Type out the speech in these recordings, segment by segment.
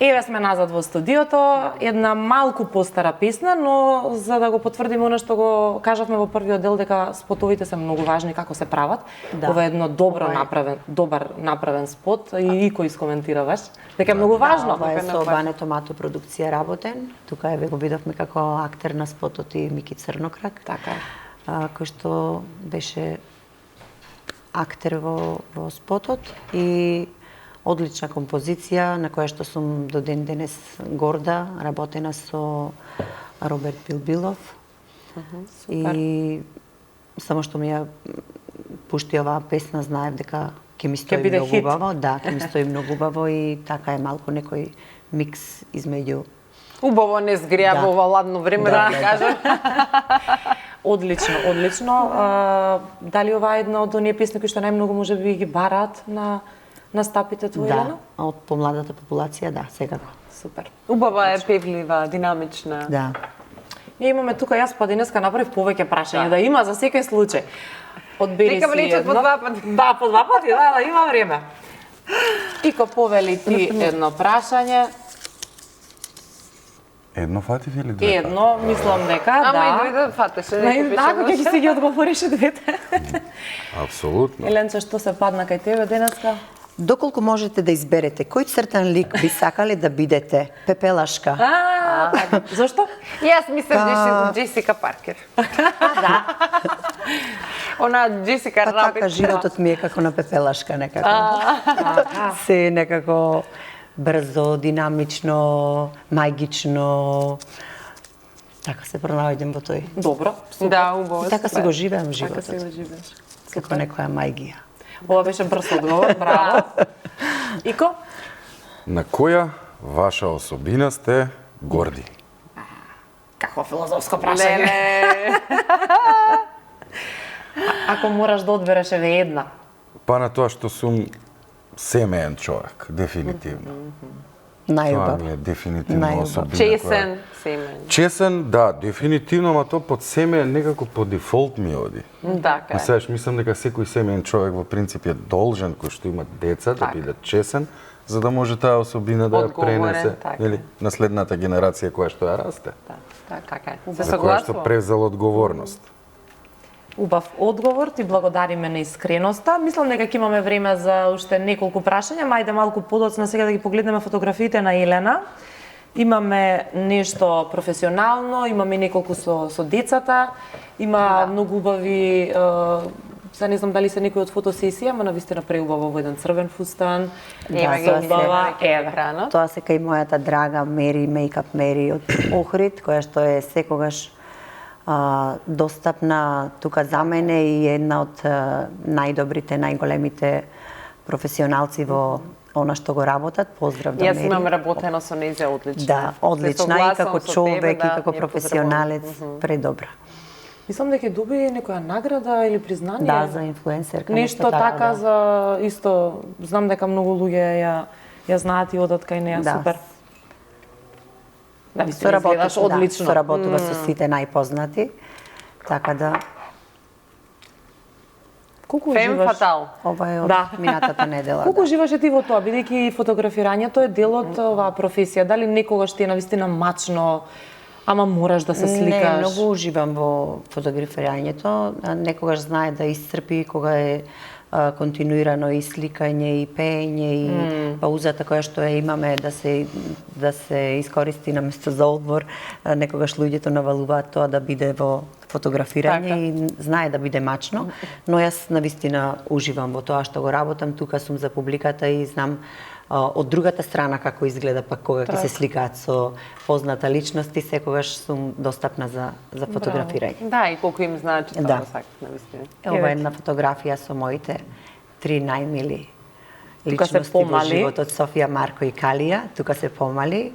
Еве сме назад во студиото, една малку постара песна, но за да го потврдиме она што го кажавме во првиот дел дека спотовите се многу важни како се прават. Ова е едно добар направен спот и кој искоментираш дека е многу важно. Ова е со Бане Томато продукција работен. Тука еве го видовме како актер на спотот и Мики Црнокрак. Така е. Кој што беше актер во спотот и одлична композиција на која што сум до ден денес горда, работена со Роберт Билбилов. И само што ми ја пушти оваа песна, знаев дека ќе ми стои многу убаво. Да, ќе ми стои многу убаво и така е малку некој микс измеѓу. Убаво не згрија во ова ладно време, да кажам. Одлично. Дали ова е една од оние песни кои што најмногу можеби ги бараат на стапите твои, Елена? Да, од помладата популација, да, секако. Супер. Убава е, певлива, динамична. Да. Ние имаме тука, јас па денеска направив повеќе прашања, да има за секој случај. Одбери Нека си влечат едно. по два пати. Да, по два пати, да, има време. Ико, повели ти едно прашање. Едно фатив или две? Едно, мислам дека, да. Ама и двете фатеше, Ако ќе си ги одговорише двете. Апсолутно. Еленче, што се падна кај тебе денеска? Доколку можете да изберете кој цртан лик би сакале да бидете? Пепелашка. Зошто? Јас мислам Джесика Паркер. Да. Она Джесика Па Рабит. така животот ми е како на пепелашка некако. Се некако брзо, динамично, мајгично. Така се пронаоѓам во тој. Добро. Да, убаво. И така си го живеам Така си го животот. живееш. Како некоја мајгија. Ова беше брз одговор, браво. Ико? На која ваша особина сте горди? Какво филозофско прашање? Ако мораш да одбереш еве една. Па на тоа што сум семеен човек, дефинитивно. Тоа Најубав. ми е дефинитивно Најубав. особина. Чесен, семен. Чесен, да, дефинитивно, ама тоа под семеен некако по дефолт ми оди. Така е. Знаеш, мислам дека секој семеен човек во принцип е должен, кој што има деца, да биде чесен, за да може таа особина да ја Одговорен, пренесе така. нели, на следната генерација која што ја расте. Така е. Се За која што согласувам. превзел одговорност. Убав одговор, ти благодариме на искреноста. Мислам дека ќе имаме време за уште неколку прашања, мајде малку подоцна сега да ги погледнеме фотографиите на Елена. Имаме нешто професионално, имаме неколку со децата, има многу убави, сега не знам дали се некои од фотосесија, ама навистина преубаво во еден црвен фустан. Ева со ги убава, еве екранот. Тоа се кај мојата драга Мери, Мейкап Мери од Охрид, која што е секогаш достапна тука за мене и една од најдобрите, најголемите професионалци во она што го работат. Поздрав до Мери. Јас имам работено со нејзе одлично. Да, одлична и како човек и како ние професионалец, поздравувам. предобра. Мислам дека доби некоја награда или признание. Да, за инфлуенсерка. Нешто така за исто, знам дека многу луѓе ја знаат и одат кај неа, Да. супер. Да, ви се изгледаш одлично. Да, соработува со сите најпознати. Така да, Колку Фем уживаш? фатал. ова е од Да. минатата недела. Колку Да. уживаше ти во тоа, бидејќи фотографирањето е дел од оваа професија? Дали некогаш ти е навистина мачно, ама мораш да се сликаш? Не, многу уживам во фотографирањето. Некогаш знае да исцрпи кога е континуирано и сликање и пеење и паузата која што ја имаме да се искористи на место за одмор. Некогаш луѓето навалуваат тоа да биде во фотографирање и знае да биде мачно, но јас навистина уживам во тоа што го работам. Тука сум за публиката и знам од другата страна како изгледа пак кога ќе се сликаат со позната личност и секогаш сум достапна за фотографирање. Да, и колку им значи тоа Да. да сакат навистина. Ова е една фотографија со моите 3 најмили Тука се личности во помали. животот, Софија, Марко и Калија. Тука се помали.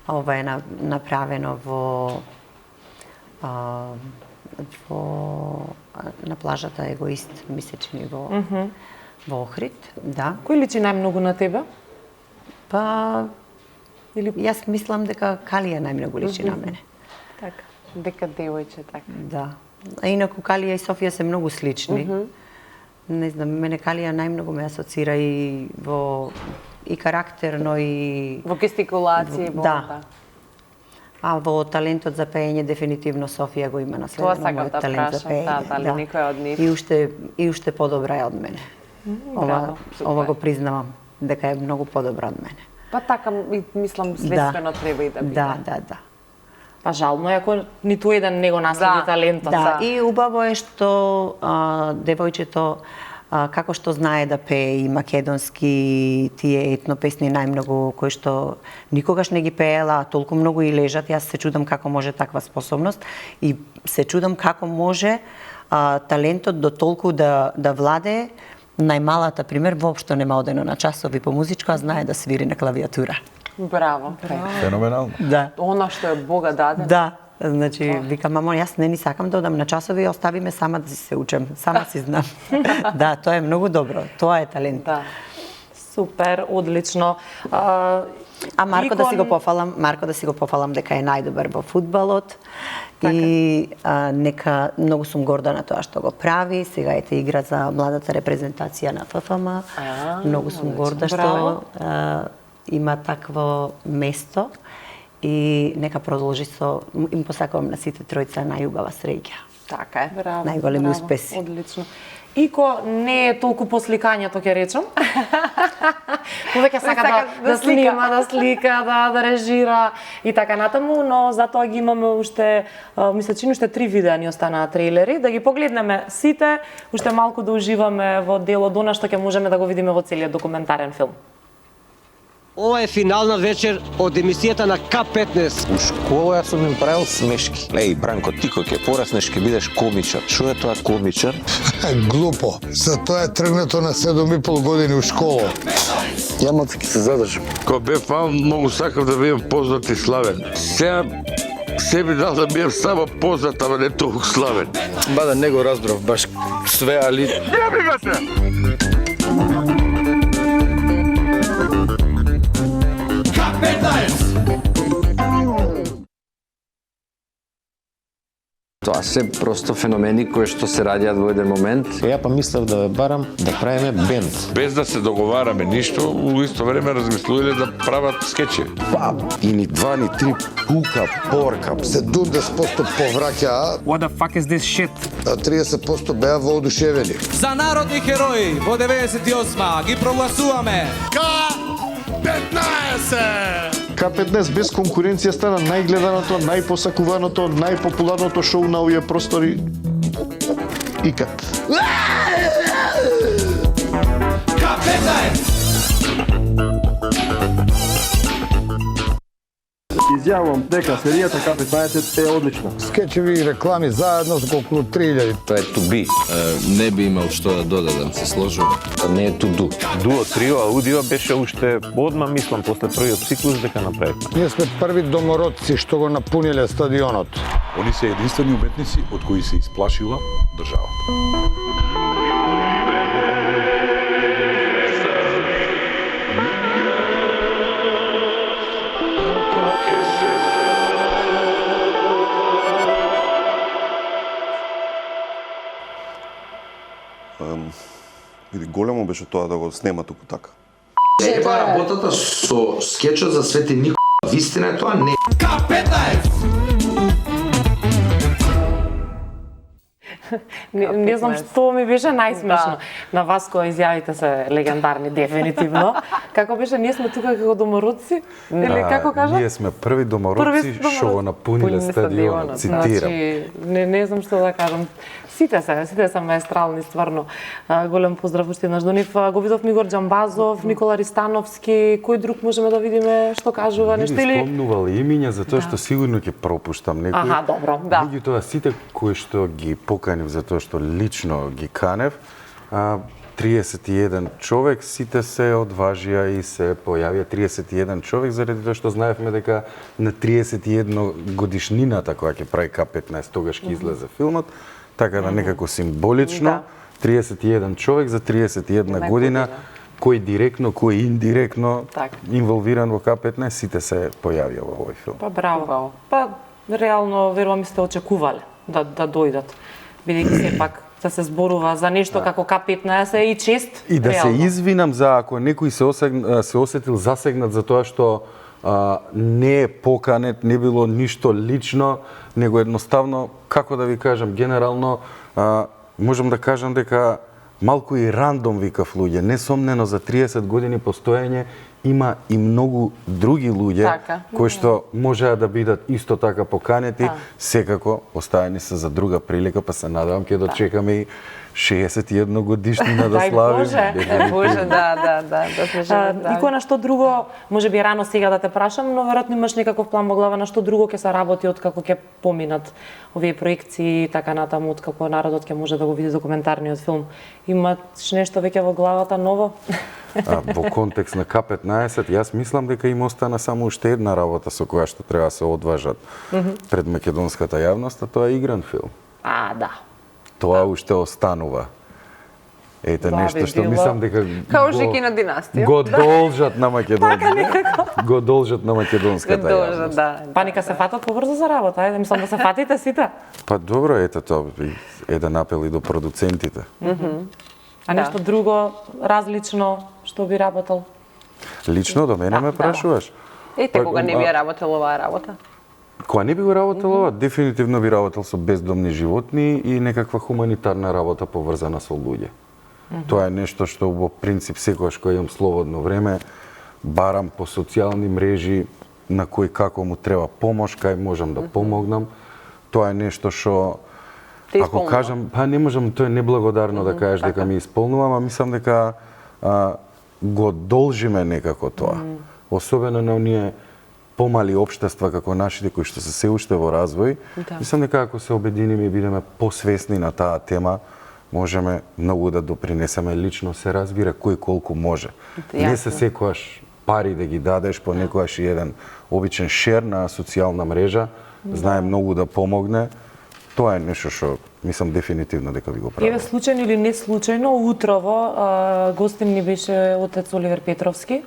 Ова е направено на плажата Егоист, ми се чини во Охрид, да. Кој личи најмногу на тебе? Па Или јас мислам дека Калија најмногу личи на мене. така? Дека девојче така. Да. А инаку Калија и Софија се многу слични. Не знам, мене Калија најмногу ме асоцира и и карактерно и Во гестикулација, да. А во талентот за пеење дефинитивно Софија го има наследено. Тоа сакам да прашам, дали некој од нив. И уште подобра е од мене. Ова го признавам дека е многу подобра од мене. Па така мислам следствено треба и да биде. Да. Па жално е ако ниту еден не го наследи талентот. Да, и убаво е што девојчето како што знае да пее и македонски тие етно песни најмногу кои што никогаш не ги пеела, а толку многу и лежат. Јас се чудам како може таква способност и се чудам како може талентот до толку да владее. Најмалата пример воопшто нема одено на часови по музичко, а знае да свири на клавиатура. Браво. Феноменално. Да. Она што е Бога даден. Да. Значи, викам, мамо, јас не ни сакам да одам на часови, остави ме сама да си се учам. Сама си знам. Да, тоа е многу добро. Тоа е талент. Да. Супер, одлично. А Марко да си го пофалам дека е најдобар во фудбалот. И нека многу сум горда на тоа што го прави. Сега ете игра за младата репрезентација на ФФМ. Многу сум горда што има такво место и нека продолжи со им посакувам на сите тројца најубава среќа. Така е. Браво. Најголеми успеси. Одлично. Ико не е толку по сликањето, ќе речам. Повеќе сака да снима, да слика, да режира и така натаму, но затоа ги имаме уште, мисля, че уште 3 видеа ни останаа трейлери, да ги погледнеме сите, уште малку да уживаме во дело до што ќе можеме да го видиме во целиот документарен филм. Ова е финална вечер од емисијата на К15. У школа јас сум им правил смешки. Еј, Бранко, ти кој ќе пораснеш ќе бидеш комичар. Што е тоа комичар? Глупо. Затоа е тргнато на 7,5 години у школа. Јама ќе се задржам. Кога бев мал, многу сакав да бидам познат и славен. Сега себе дал да бидам само познат, ама не толку славен. Бада, не го разбрав баш све, али... Не би га се! Тоа се просто феномени кои што се раѓаат во еден момент. Ја па мислев да ве барам да правиме бенд. Без да се договараме ништо, у исто време размислувале да прават скечи. Па, и ни 2, ни 3 пука, порка. 70% повраќаа. What the fuck is this shit? А 30% беа воодушевени. За народни херои во 98 ги прогласуваме. К15 без конкуренција стана најгледаното, најпосакуваното, најпопуларното шоу на овие простори икад. Изјавувам дека серијата К15 е одлична. Скечеви и реклами заедно со околу 3000. Тоа е to be. Не би имал што да додадам, се сложувам. Не е to do. Дуо, трио, аудио беше уште одма, мислам, после првиот циклус дека направивме. Ние сме први домородци што го напуниле стадионот. Они се единствени уметници од кои се исплашила државата. Големо беше тоа да го снема туку така. Ева работата со скечот за Свети Никола. Вистина е тоа не. Не знам што ми беше најсмешно. На вас кои изјавите се легендарни дефинитивно. Како беше, ние сме тука како домородци? Или како кажа? Ние сме први домородци што го напуниле стадионот, цитирам. Значи, не знам што да кажам. Сите се маестрални, стварно. Голем поздрав уште еднаш до нив. Го видовме Игор Џамбазов, Никола Ристановски, кој друг можеме да видиме што кажува, нешто или... Не спомнувал имиња затоа што сигурно ќе пропуштам некој. Аха, добро, да. Меѓутоа сите кои што ги поканив затоа што лично ги канев, 31 човек, сите се одважија и се појавија 31 човек заради тоа што знаевме дека на 31 годишнината која ќе прави К15 тогаш ќе излезе филмот. Така да некако символично, 31 човек за 31 година, кој директно, кој индиректно инволвиран во К15, сите се појавија во овој филм. Па браво. Па реално верувам сте очекувале да дојдат, бидејќи сепак да се зборува за нешто како К15 и чест. И да реално. се извинам за ако некој се осетил засегнат за тоа што не е поканет, не било ништо лично, него едноставно, како да ви кажам, генерално, можам да кажам дека малку и рандом викав луѓе. Несомнено за 30 години постоење има и многу други луѓе кои што можеа да бидат исто така поканети, секако оставени се за друга прилика, па се надевам ќе дочекаме и 61 годишнина да славим. Дај Боже, да сме живи. И кој на што друго, може би рано сега да те прашам, но веројатно имаш некаков план во глава на што друго ќе се работи од како ќе поминат овие проекции и така натаму, од како народот ќе може да го види документарниот филм. Имаш нешто веќе во главата ново? Во контекст на К15, јас мислам дека им остана само уште една работа со која што треба да се одважат пред македонската јавност, а тоа е игран филм. Да. Тоа уште останува. Ете нешто што било. мислам дека Као Жикина династија. го должат на Македонија. Го должат на македонската јавност. Паника се фатат побрзо за работа, ајде, мислам да се фатите сите. Па добро, ете тоа еден апел и до продуцентите. А нешто друго различно што би работел? Лично до мене ме прашуваш? Ете кога не би ја работел оваа работа? Кога не би го работел ова, дефинитивно би работел со бездомни животни и некаква хуманитарна работа поврзана со луѓе. Тоа е нешто што во принцип секогаш кога имам слободно време барам по социјални мрежи на кој како му треба помош, кај можам да помогнам. Тоа е нешто што ако кажам, па не можам, тоа е неблагодарно да кажеш дека ми исполнувам, а мислам дека го должиме некако тоа. Особено на оние помали општества како нашите кои што се уште во развој. Мислам дека ако се обединиме и бидеме посвесни на таа тема, можеме многу да допринесеме. Лично се разбира кој колку може. Не се секогаш пари да ги дадеш, понекогаш и еден обичен шер на социјална мрежа, знае многу да помогне. Тоа е нешто што мислам дефинитивно дека би го правил. Еве случајно или не случајно, утрово гостин ни беше отец Оливер Петровски.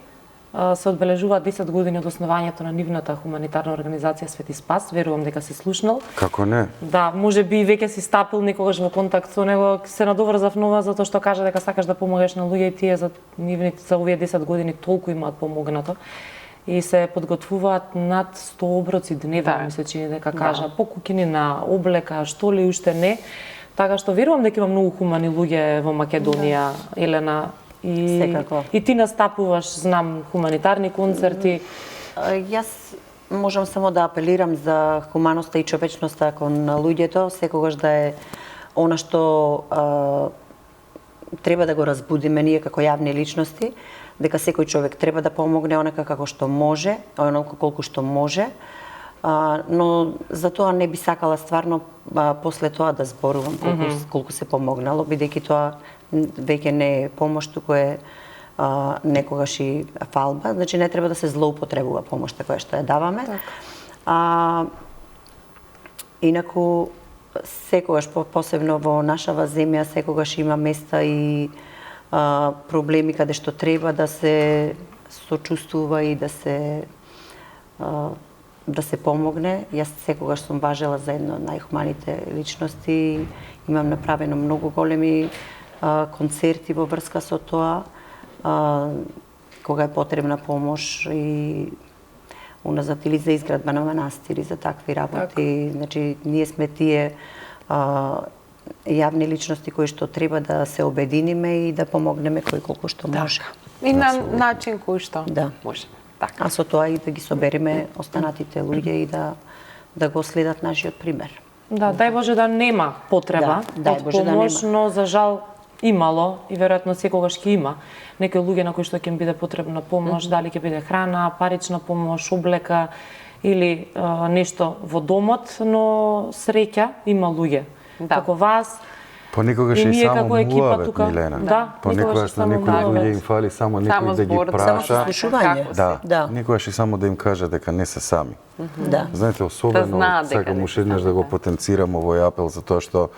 Се одбележува 10 години од основањето на нивната хуманитарна организација Свети Спас. Верувам дека си слушнал. Како не? Да, може би веќе си стапил некогаш во контакт со него. Се надоврзав нова затоа што кажа дека сакаш да помогнеш на луѓе и тие за нивните за овие 10 години толку имаат помогнато. И се подготвуваат над 100 оброци дневно, ми се чини дека кажа, по куќини на облека, што ли уште не. Така што верувам дека има многу хумани луѓе во Македонија, Елена. И ти настапуваш, знам, хуманитарни концерти. Јас можам само да апелирам за хуманоста и човечноста кон луѓето, секогаш да е она што треба да го разбудиме ние како јавни личности, дека секој човек треба да помогне онака како што може, онака колку што може, но за тоа не би сакала стварно после тоа да зборувам колку се помогнало, бидејќи тоа веќе не е помош, туку е некогаш и фалба, значи не треба да се злоупотребува помошта која што ја даваме. Инаку, секогаш, посебно во нашава земја, секогаш има места и проблеми каде што треба да се сочувствува и да се помогне. Јас секогаш сум важела за една од најхуманите личности. Имам направено многу големи концерти во врска со тоа, кога е потребна помош и уназад или за изградба на манастири, за такви работи. Значи, ние сме тие јавни личности кои што треба да се обединиме и да помогнеме кој колку што може. И на начин кој што може. А со тоа и да ги собериме останатите луѓе и да го следат нашиот пример. Да, дај Боже да нема потреба од помош, но за жал имало и веројатно секогаш ќе има некои луѓе на кои што ќе им биде потребна помош, дали ќе биде храна, парична помош, облека или нешто во домот, но среќа има луѓе како вас. Понекогаш и само муавет, Милена. Да, понекогаш на некои луѓе им фали само некој да ги праша. Да, некогаш и само да им каже дека не се сами. Знаете, особено сакам уште еднаш да го потенцирам овој апел за тоа што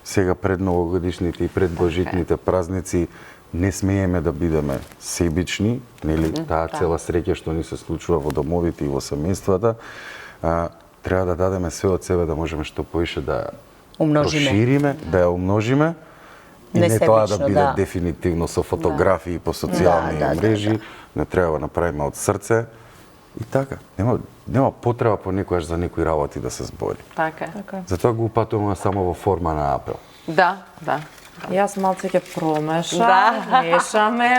сега пред новогодишните и пред божитните празници не смееме да бидеме себични, нели, таа цела среќа што ни се случува во домовите и во семејствата, треба да дадеме све од себе да можеме што поише да прошириме, да ја умножиме и не тоа да Несебично, биде да. дефинитивно со фотографии по социјални мрежи, не треба да направиме од срце и така. Нема потреба понекогаш за некои работи да се збори. Така е. Затоа го упатуваме само во форма на апел. Да. Јас малце ќе промешам, Да.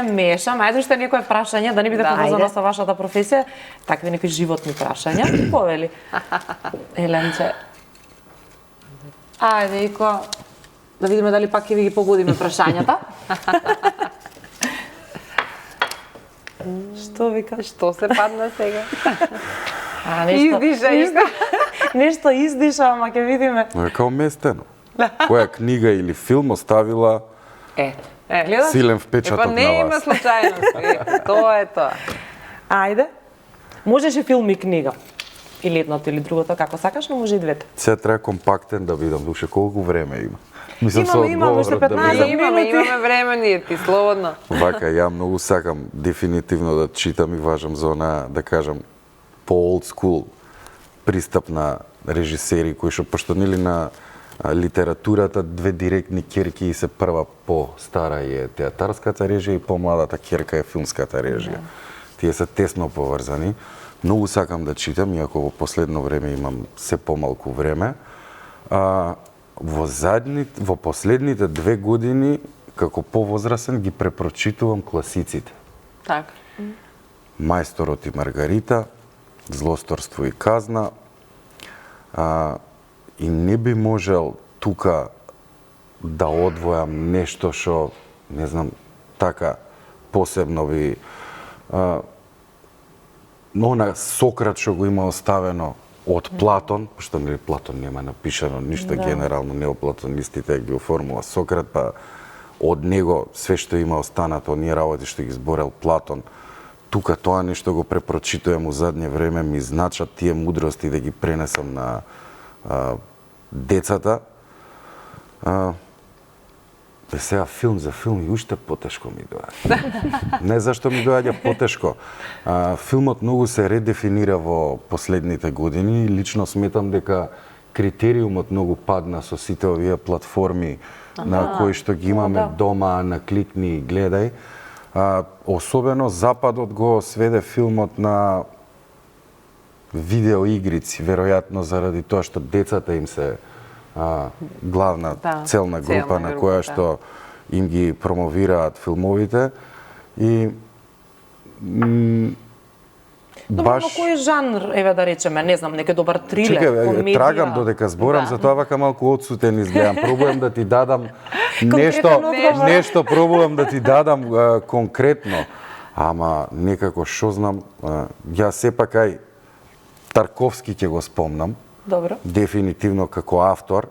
мешам. Ајде уште некое прашање, да не биде поврзано со вашата професија, такви некои животни прашања. Повели. Еленче. Ајде, Ико, да видиме дали пак ќе ви ги погодиме прашањата. Што вика? Што се падна сега? Издиша. Нешто издиша, ама ќе видиме. Но е као местено. Која книга или филм оставила Гледаш? силен впечаток Па не на има вас? случајност. Тоа е тоа. Ајде. Можеше филм и книга. Или едното или другото, како сакаш, но може и двете. Се треба компактен да бидам, душе колку време има. Мислам со Имаме уште одговорот да 15 бидам. Имаме време ние, ти слободно. Вака, ја многу сакам дефинитивно да читам и важам за она, да кажам, по old school пристап на режисери кои што пошто нели на литературата две директни ќерки и се прва по-стара е театарската режија и помладата ќерка е филмската режија. Тие се тесно поврзани. Многу сакам да читам, иако во последно време имам се помалку време. Во последните 2 години, како повозрасен, ги препрочитувам класиците. Така. Мајсторот и Маргарита, Злосторство и казна. И не би можел тука да одвојам нешто што, не знам, така посебно би... Но на Сократ што го има оставено од Платон, што нели Платон нема напишано ништо генерално, неоплатонистите ги оформила Сократ, па од него све што има останато, оние работи што ги зборел Платон, тука тоа нешто го препрочитувам у задње време, ми значат тие мудрости да ги пренесам на децата. Сега филм за филм и уште потешко ми доаѓа. Не зашто ми доаѓа потешко. Филмот многу се редефинира во последните години и лично сметам дека критериумот многу падна со сите овие платформи на кои што ги имаме дома, на кликни и гледај. Особено Западот го сведе филмот на видеоигрици, веројатно заради тоа што децата им се главна целна група на која што им ги промовираат филмовите и Добро, но кој жанр, еве да речеме, не знам, некој добар трилер, комедија? Трагам додека зборам, затоа вака малку одсутен изгледам. Пробувам да ти дадам нешто пробувам да ти дадам конкретно, ама некако што знам, ја сепак ај Тарковски ќе го спомнам. Добро. Дефинитивно како автор.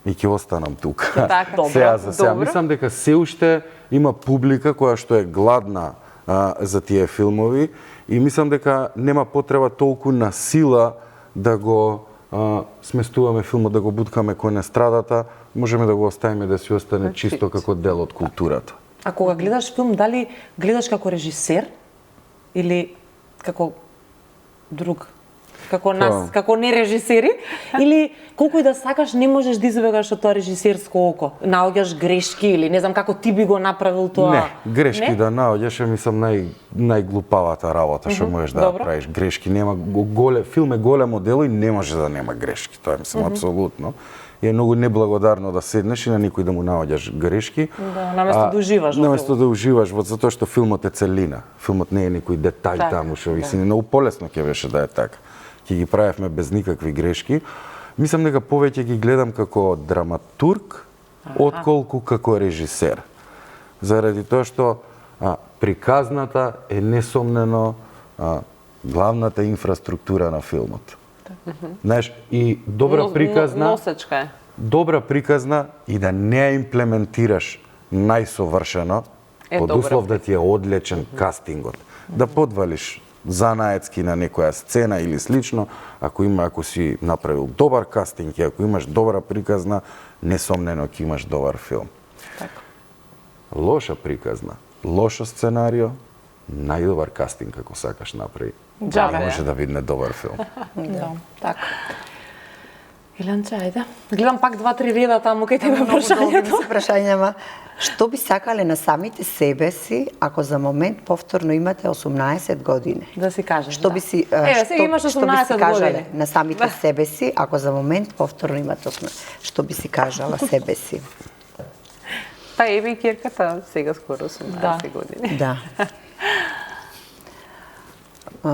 И ќе останам тука. Сега за сега мислам дека се уште има публика која што е гладна за тие филмови и мислам дека нема потреба толку на сила да го сместуваме филмот, да го буткаме кој естрадата, можеме да го оставиме да си остане чисто како дел од културата. А кога гледаш филм, дали гледаш како режисер или како друг? Како нас, како не режисери, или колку и да сакаш не можеш да избегаш од тоа режисерско око. Наоѓаш грешки или не знам како ти би го направил тоа. Не, грешки да наоѓаш, мислам најглупавата работа што можеш да правиш. Грешки нема, филм е големо дело и не може да нема грешки, тоа мислам апсолутно. И е многу неблагодарно да седнеш и на никој да му наоѓаш грешки. Да, наместо да уживаш во наместо да уживаш во затоа што филмот е целина. Филмот не е некој детај таму што виси. Многу полесно ќе беше да е така. Ќе ги правевме без никакви грешки. Мислам дека повеќе ги гледам како драматург, отколку како режисер. Заради тоа што приказната е несомнено главната инфраструктура на филмот. Знаеш, и добра приказна, носечка е. Добра приказна и да не ја имплементираш најсовршено, под услов да ти е одлечен кастингот. Да подвалиш занаецки на некоја сцена или слично, ако си направил добар кастинг и ако имаш добра приказна, несомнено ќе имаш добар филм. Лоша приказна, лошо сценарио, најдобар кастинг ако сакаш направи. Джабе. Може да видне добар филм. Да, така. Иленче, ајде. Гледам пак 2-3 реда таму кај тебе прашањето. Прашање, ама што би сакале на самите себе си ако за момент повторно имате 18 години? Да си кажеш, Што би си сега имаш 18 години. на самите себе си ако за момент повторно имате 18? Што би си кажала себе си? Па еби и кирката сега скоро 18 години. Да.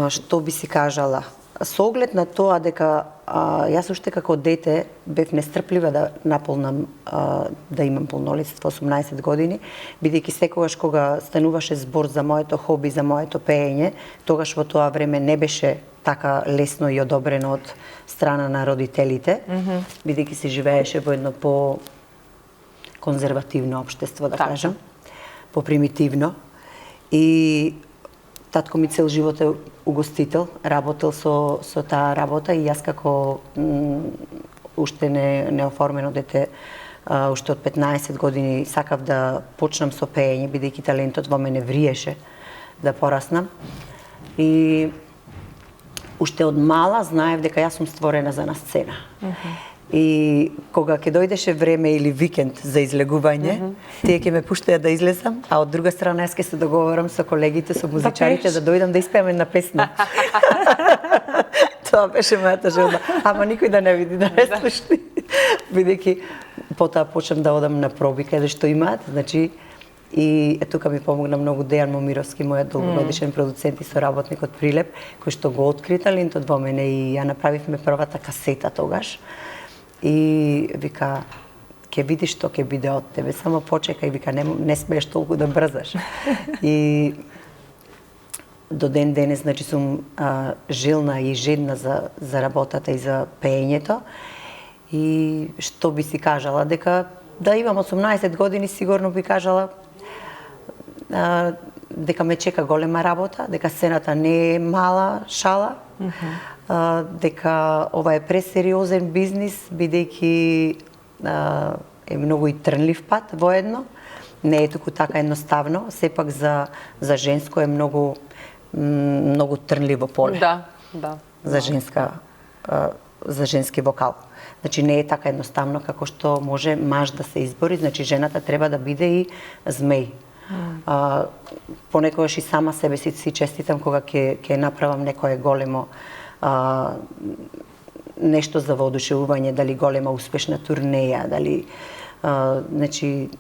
Што би си кажала? Со оглед на тоа дека јас уште како дете бев нестрплива да наполнам да имам полнолетство 18 години, бидејќи секогаш кога стануваше збор за моето хоби, за моето пеење, тогаш во тоа време не беше така лесно и одобрено од страна на родителите, бидејќи се живееше во едно по конзервативно општество, да кажам, попримитивно. И татко ми цел живот е угостител, работел со таа работа и јас како уште неоформено дете, уште од 15 години сакав да почнам со пеење, бидејќи талентот во мене вриеше да пораснам. И уште од мала знаев дека јас сум створена за на сцена. И кога ќе дојдеше време или викенд за излегување, тие ќе ме пуштаат да излезам, а од друга страна јас ќе се договорам со колегите, со музичарите да дојдам да испееме една песна. Тоа беше мојата желба, ама никој да не види, да не слушни. Бидејќи потоа почнам да одам на проби каде што имаат, значи и тука ми помогна многу Дејан Момировски, мојот долгогодишен продуцент и соработник од Прилеп, кој што го откри талентот во мене и ја направивме првата касета тогаш. И вика, ќе видиш што ќе биде од тебе, само почекај, вика, не смееш толку да брзаш. И до ден денес, значи, сум жилна и жедна за работата и за пеењето. И што би си кажала, дека да имам 18 години, сигурно би кажала дека ме чека голема работа, дека сцената не е мала шала, дека ова е пресериозен бизнис, бидејќи е многу и трнлив пат воедно, не е туку така едноставно, сепак за женско е многу трнливо поле. Да. За женски вокал. Значи не е така едноставно како што може маж да се избори, значи жената треба да биде и змеј. Понекогаш и сама себе си честитам кога ќе направам некое големо нешто за воодушевување, дали голема успешна турнеја, дали значи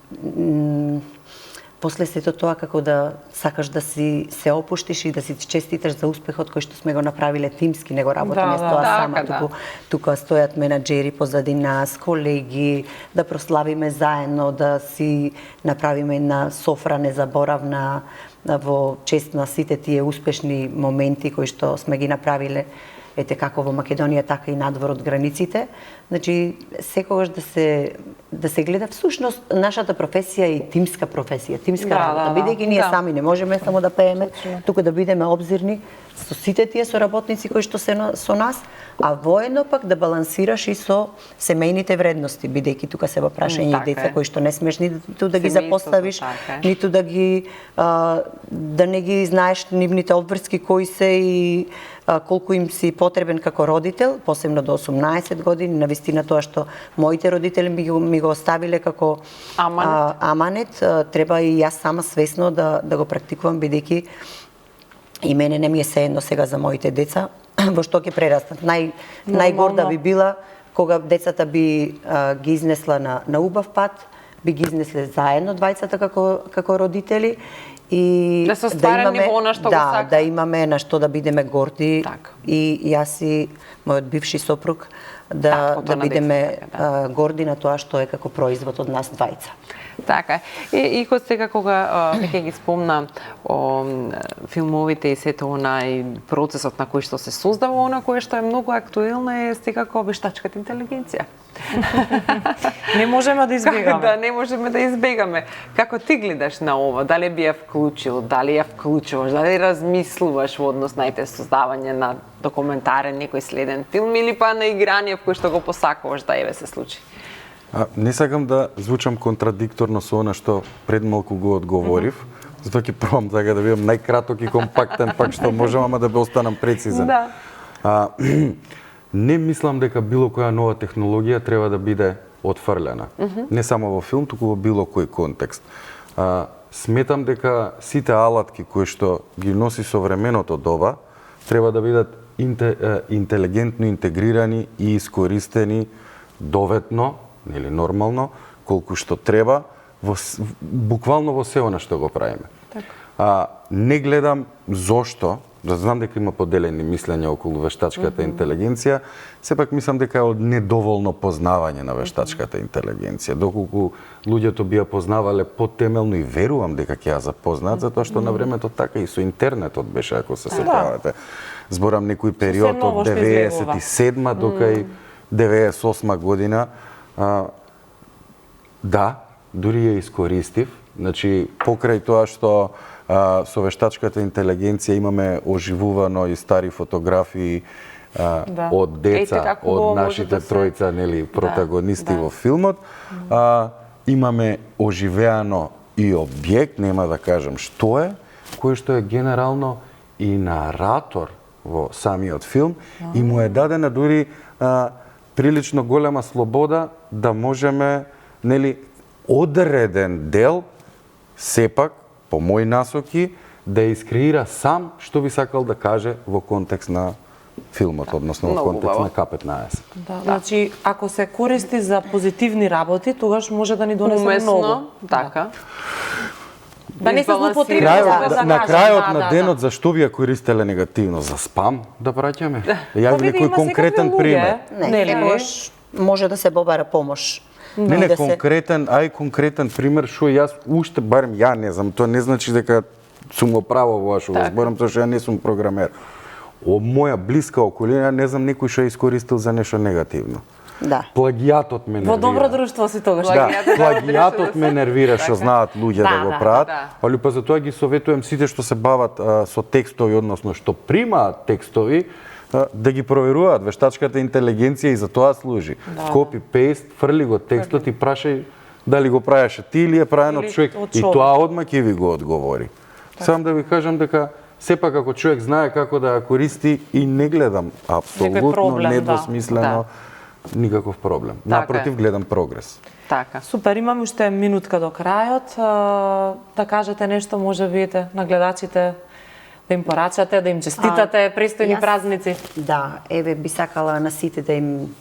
после сето тоа како да сакаш да си се опуштиш и да си честиташ за успехот кој што сме го направиле тимски, не го работиме сама, тука стојат менаџери позади нас, колеги, да прославиме заедно, да си направиме една софра незаборавна во чест на сите тие успешни моменти кои што сме ги направиле ете како во Македонија, така и надвор од границите. Значи, секогаш да се гледа всушност нашата професија и тимска професија, тимска работа, бидејќи ние сами не можеме само да пееме, туку да бидеме обзирни со сите тие соработници кои што се со нас, а воедно пак да балансираш и со семејните вредности, бидејќи тука се во прашање и деца кои што не смеш ниту да ги запоставиш, ниту да ги да не ги знаеш нивните обврски кои се и колку им си потребен како родител, посебно до 18 години, навистина тоа што моите родители ми го оставиле како аманет, треба и јас сама свесно да го практикувам, бидејќи и мене не ми е сеедно сега за моите деца, во што ќе прерастат. Најгорда би била кога децата би ги изнесла на убав пат, би ги изнесле заедно двајцата како родители и да имаме што го сака. Да имаме на што да бидеме горди и јас и мојот бивши сопруг да бидеме горди на тоа што е како производ од нас двајца. Така. И кога сега кога веќе ги спомна филмовите и сето она и процесот на кој што се создава, она кое што е многу актуелно е секако вештачката интелигенција. Не можеме да избегаме. Да, не можеме да избегаме. Како ти гледаш на ова? Дали би ја вклучил, дали ја вклучуваш, дали размислуваш во однос на создавање на документарен некој следен филм или па на играње кој што го посакуваш да еве се случи? Не сакам да звучам контрадикторно со она што пред малку го одговорив, затоа ќе пробам така да бидам најкраток и компактен пак што можам, ама да останам прецизен. Не мислам дека било која нова технологија треба да биде отфрлена. Не само во филм, туку во било кој контекст. Сметам дека сите алатки кои што ги носи современото доба треба да бидат интелигентно интегрирани и искористени доветно, или нормално, колку што треба, буквално во се она што го правиме. Не гледам зошто, да знам дека има поделени мислења околу вештачката интелигенција, сепак мислам дека е од недоволно познавање на вештачката интелигенција. Доколку луѓето би ја познавале потемелно и верувам дека ќе ја запознаат, затоа што на времето така и со интернетот беше, ако се сетавате. Зборам некој период од 97 до кај 98 година. Да, дури ја искористив. Значи, покрај тоа што со вештачката интелигенција имаме оживувано и стари фотографии од деца, од нашите тројца, нели, протагонисти во филмот. Имаме оживеано и објект, нема да кажам што е, кој што е генерално и наратор во самиот филм и му е дадена дури прилично голема слобода да можеме, нели, одреден дел сепак по мои насоки да искреира сам што би сакал да каже во контекст на филмот, односно во контекст на К-15. Да, значи ако се користи за позитивни работи, тогаш може да ни донесе многу. Така. Да не се злоупотреби на крајот на денот зашто би ја користеле негативно за спам да праќаме? Ја ви некој конкретен пример. Не, може да се побара помош. Не, конкретен пример што јас уште барем ја не знам, тоа не значи дека сум го право во што го зборам, тоа што ја не сум програмер. Моја блиска околина не знам некој што е искористил за нешто негативно. Да. Плагијатот ме нервира. Во добро друштво си тогаш. Да, плагијатот ме нервира што знаат луѓе да го прават, али па затоа ги советувам сите што се бават со текстови, односно што примаат текстови, да ги проверуваат. Вештачката интелигенција и за тоа служи. Копи-пейст, фрли го текстот и прашај дали го правеше ти или е правен од човек. И тоа одма ќе ви го одговори. Сам да ви кажам дека сепак ако човек знае како да ја користи и не гледам апсолутно недвосмислено никаков проблем. Напротив, гледам прогрес. Така. Супер, имаме уште минутка до крајот. Да кажете нешто, може видите на гледачите, да им порачате, да им честитате престојни празници. Да, еве би сакала на сите да им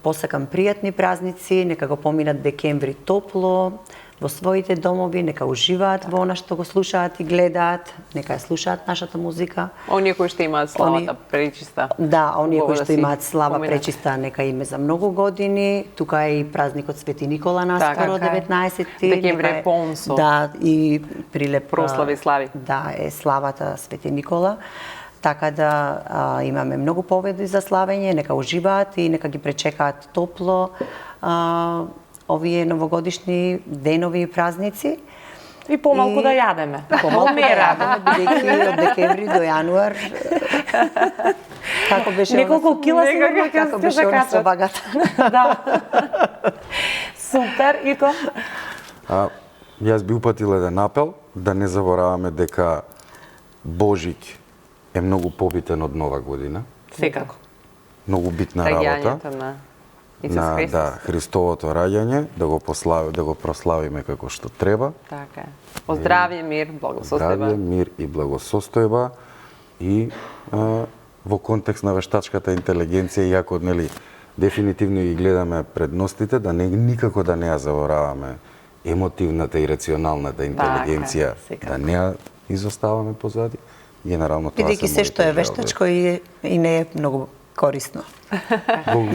посакам пријатни празници, нека го поминат декември топло, во своите домови, нека уживаат во она што го слушаат и гледаат, нека ја слушаат нашата музика. Оние кои што имаат славата пречиста. Да, оние кои што имаат слава пречиста, нека име за многу години. Тука е и празникот Свети Никола наскоро, 19-ти. Декември е полн со. Да, и прилеп прослави слави. Да, е славата Свети Никола. Така да имаме многу поведи за славење, нека уживаат и нека ги пречекаат топло овие новогодишни денови и празници. И помалку да јадеме. Помалку да јадеме, бидејќи од декември до јануар. Како беше неколку кила сигурно како беше она со вагата. Да. Супер, Ико. Јас би упатил еден апел да не забораваме дека Божик е многу побитен од Нова година. Секако. Многу битна работа. На Христовото раѓање, да го прославиме како што треба. Така е. Оздравје, мир, благосостојба. Оздравје, мир и благосостојба и во контекст на вештачката интелигенција, иако нели дефинитивно ги гледаме предностите, да никако да не ја забораваме емотивната и рационалната интелигенција, да не ја изоставаме позади. Генерално тоа се бидејќи се што е вештачко и не е многу корисно.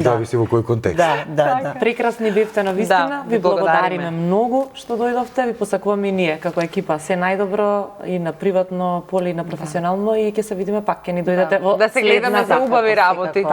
Зависи во кој контекст. Да. Прекрасни бевте на вистина. Ви благодариме многу што дојдовте. Ви посакуваме и ние како екипа се најдобро и на приватно поле и на професионално и ќе се видиме пак, ќе ни дојдете во да се гледаме за убави работи.